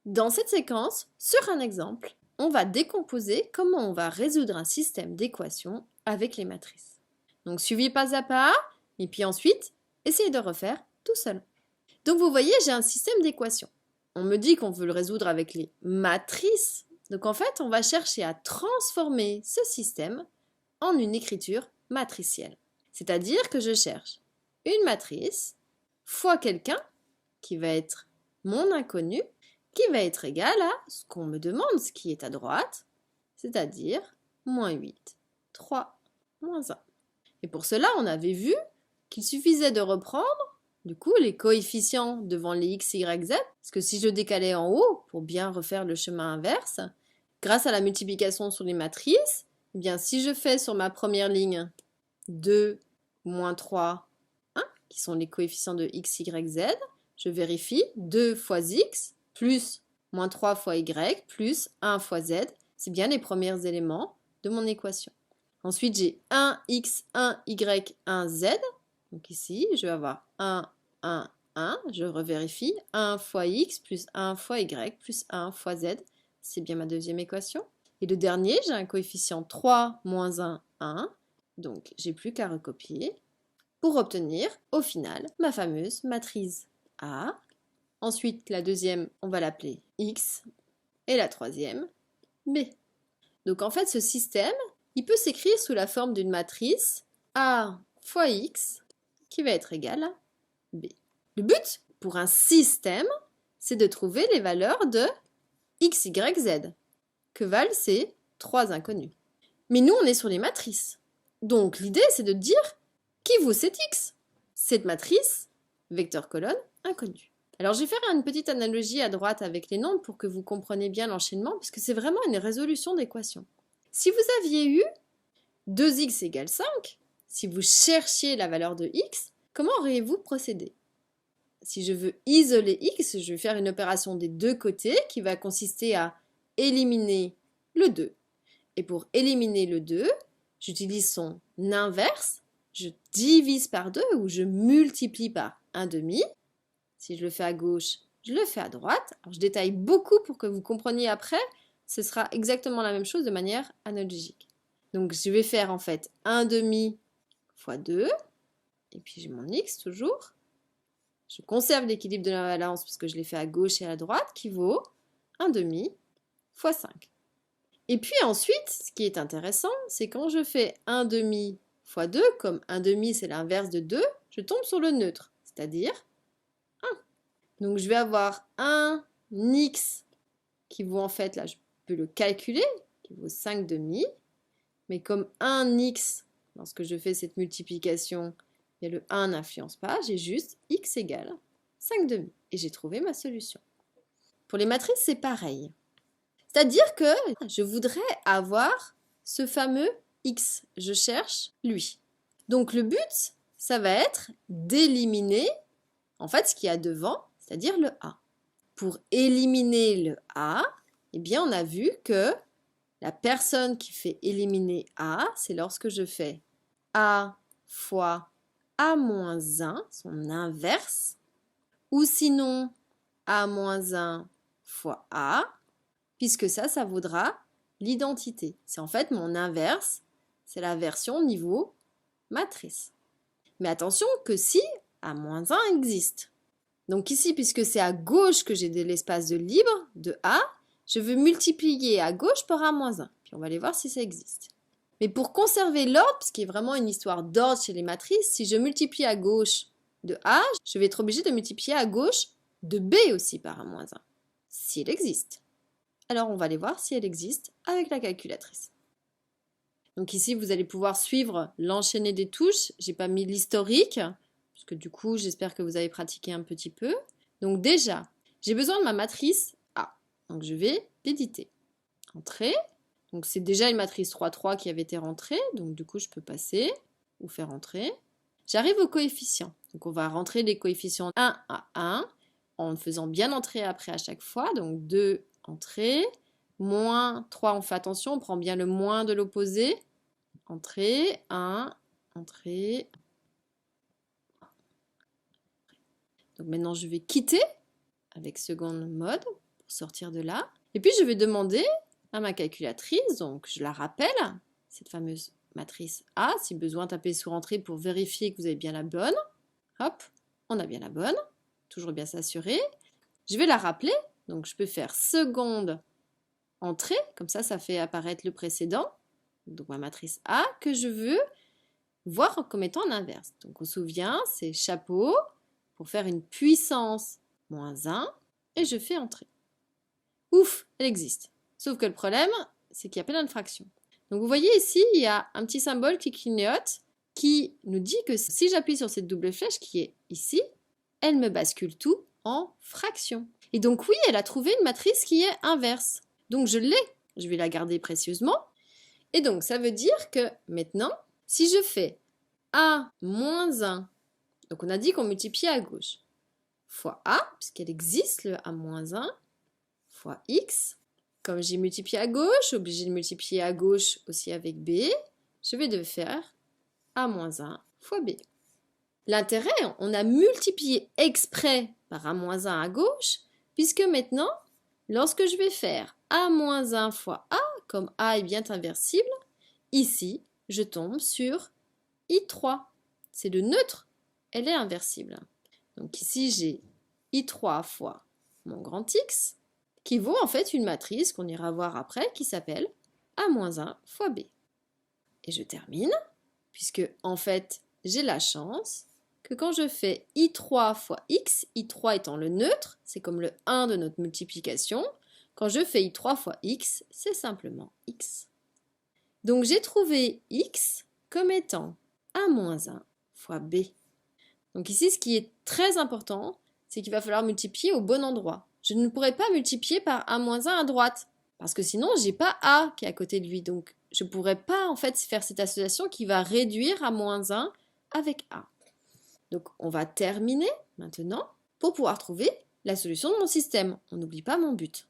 Dans cette séquence, sur un exemple, on va décomposer comment on va résoudre un système d'équations avec les matrices. Donc suivez pas à pas, et puis ensuite, essayez de refaire tout seul. Donc vous voyez, j'ai un système d'équations. On me dit qu'on veut le résoudre avec les matrices. Donc en fait, on va chercher à transformer ce système en une écriture matricielle. C'est-à-dire que je cherche une matrice fois quelqu'un qui va être mon inconnu, qui va être égal à ce qu'on me demande, ce qui est à droite, c'est-à-dire moins 8, 3, moins 1. Et pour cela, on avait vu qu'il suffisait de reprendre du coup les coefficients devant les x, y, z, parce que si je décalais en haut pour bien refaire le chemin inverse, grâce à la multiplication sur les matrices, eh bien si je fais sur ma première ligne 2, moins 3, 1, qui sont les coefficients de x, y, z, je vérifie 2 fois x plus moins 3 fois y plus 1 fois z, c'est bien les premiers éléments de mon équation. Ensuite, j'ai 1x, 1y, 1z. Donc ici, je vais avoir 1, 1, 1. Je revérifie. 1 fois x plus 1 fois y plus 1 fois z. C'est bien ma deuxième équation. Et le dernier, j'ai un coefficient 3 moins 1, 1. Donc, j'ai plus qu'à recopier pour obtenir, au final, ma fameuse matrice A. Ensuite, la deuxième, on va l'appeler X. Et la troisième, B. Donc en fait, ce système, il peut s'écrire sous la forme d'une matrice A fois X qui va être égale à B. Le but pour un système, c'est de trouver les valeurs de X, Y, Z. Que valent ces trois inconnus? Mais nous, on est sur les matrices. Donc l'idée, c'est de dire qui vaut cet X? Cette matrice, vecteur colonne, inconnu. Alors je vais faire une petite analogie à droite avec les nombres pour que vous compreniez bien l'enchaînement, parce que c'est vraiment une résolution d'équation. Si vous aviez eu 2x égale 5, si vous cherchiez la valeur de x, comment auriez-vous procédé? Si je veux isoler x, je vais faire une opération des deux côtés qui va consister à éliminer le 2. Et pour éliminer le 2, j'utilise son inverse, je divise par 2 ou je multiplie par 1/2. Si je le fais à gauche, je le fais à droite. Alors, je détaille beaucoup pour que vous compreniez après. Ce sera exactement la même chose de manière analogique. Donc, je vais faire en fait 1/2 fois 2. Et puis, j'ai mon x toujours. Je conserve l'équilibre de la balance parce que je l'ai fait à gauche et à droite qui vaut 1/2 fois 5. Et puis ensuite, ce qui est intéressant, c'est quand je fais 1/2 fois 2, comme 1/2 c'est l'inverse de 2, je tombe sur le neutre, c'est-à-dire 1. Donc je vais avoir un x qui vaut en fait, là je peux le calculer, qui vaut 5/2. Mais comme 1x, lorsque je fais cette multiplication, et le 1 n'influence pas, j'ai juste x égale 5/2. Et j'ai trouvé ma solution. Pour les matrices, c'est pareil. C'est-à-dire que je voudrais avoir ce fameux x. Je cherche lui. Donc le but, ça va être d'éliminer en fait ce qu'il y a devant, c'est-à-dire le a. Pour éliminer le a, eh bien on a vu que la personne qui fait éliminer a, c'est lorsque je fais a fois a-1, son inverse, ou sinon a-1 fois a, puisque ça vaudra l'identité. C'est en fait mon inverse, c'est la version niveau matrice. Mais attention que si a-1 existe. Donc ici, puisque c'est à gauche que j'ai de l'espace de libre, de A, je veux multiplier à gauche par A-1. Puis on va aller voir si ça existe. Mais pour conserver l'ordre, parce qu'il y a vraiment une histoire d'ordre chez les matrices, si je multiplie à gauche de A, je vais être obligé de multiplier à gauche de B aussi par A-1, s'il existe. Alors on va aller voir si elle existe avec la calculatrice. Donc ici, vous allez pouvoir suivre l'enchaîné des touches. Je n'ai pas mis l'historique, parce que du coup, j'espère que vous avez pratiqué un petit peu. Donc déjà, j'ai besoin de ma matrice A. Donc je vais l'éditer. Entrée. Donc c'est déjà une matrice 3,3 qui avait été rentrée. Donc du coup, je peux passer ou faire entrer. J'arrive aux coefficients. Donc on va rentrer les coefficients 1 à 1 en faisant bien entrer après à chaque fois. Donc 2 entrée. Moins 3, on fait attention, on prend bien le moins de l'opposé. Entrée, 1, entrée. Donc maintenant, je vais quitter avec seconde mode pour sortir de là. Et puis je vais demander à ma calculatrice, donc je la rappelle, cette fameuse matrice A, si besoin tapez sur entrée pour vérifier que vous avez bien la bonne. Hop, on a bien la bonne, toujours bien s'assurer. Je vais la rappeler, donc je peux faire seconde entrée, comme ça fait apparaître le précédent, donc ma matrice A, que je veux voir comme étant en inverse. Donc on se souvient, c'est chapeau, pour faire une puissance moins 1, et je fais entrer. Ouf, elle existe. Sauf que le problème, c'est qu'il y a plein de fractions. Donc vous voyez ici, il y a un petit symbole qui clignote, qui nous dit que si j'appuie sur cette double flèche qui est ici, elle me bascule tout en fractions. Et donc oui, elle a trouvé une matrice qui est inverse. Donc je l'ai, je vais la garder précieusement. Et donc ça veut dire que maintenant, si je fais A moins 1, donc on a dit qu'on multipliait à gauche, fois A, puisqu'elle existe, le A moins 1, fois X. Comme j'ai multiplié à gauche, obligé de multiplier à gauche aussi avec B, je vais devoir faire A moins 1 fois B. L'intérêt, on a multiplié exprès par A moins 1 à gauche, puisque maintenant, lorsque je vais faire A moins 1 fois A, comme A est bien inversible, ici, je tombe sur I3. C'est le neutre, elle est inversible. Donc ici, j'ai I3 fois mon grand X, qui vaut en fait une matrice qu'on ira voir après, qui s'appelle A-1 fois B. Et je termine, puisque en fait, j'ai la chance que quand je fais I3 fois X, I3 étant le neutre, c'est comme le 1 de notre multiplication, quand je fais I3 fois X, c'est simplement X. Donc j'ai trouvé X comme étant A-1 fois B. Donc ici, ce qui est très important, c'est qu'il va falloir multiplier au bon endroit. Je ne pourrais pas multiplier par A-1 à droite, parce que sinon, j'ai pas A qui est à côté de lui. Donc, je ne pourrais pas en fait faire cette association qui va réduire A-1 avec A. Donc, on va terminer maintenant pour pouvoir trouver la solution de mon système. On n'oublie pas mon but.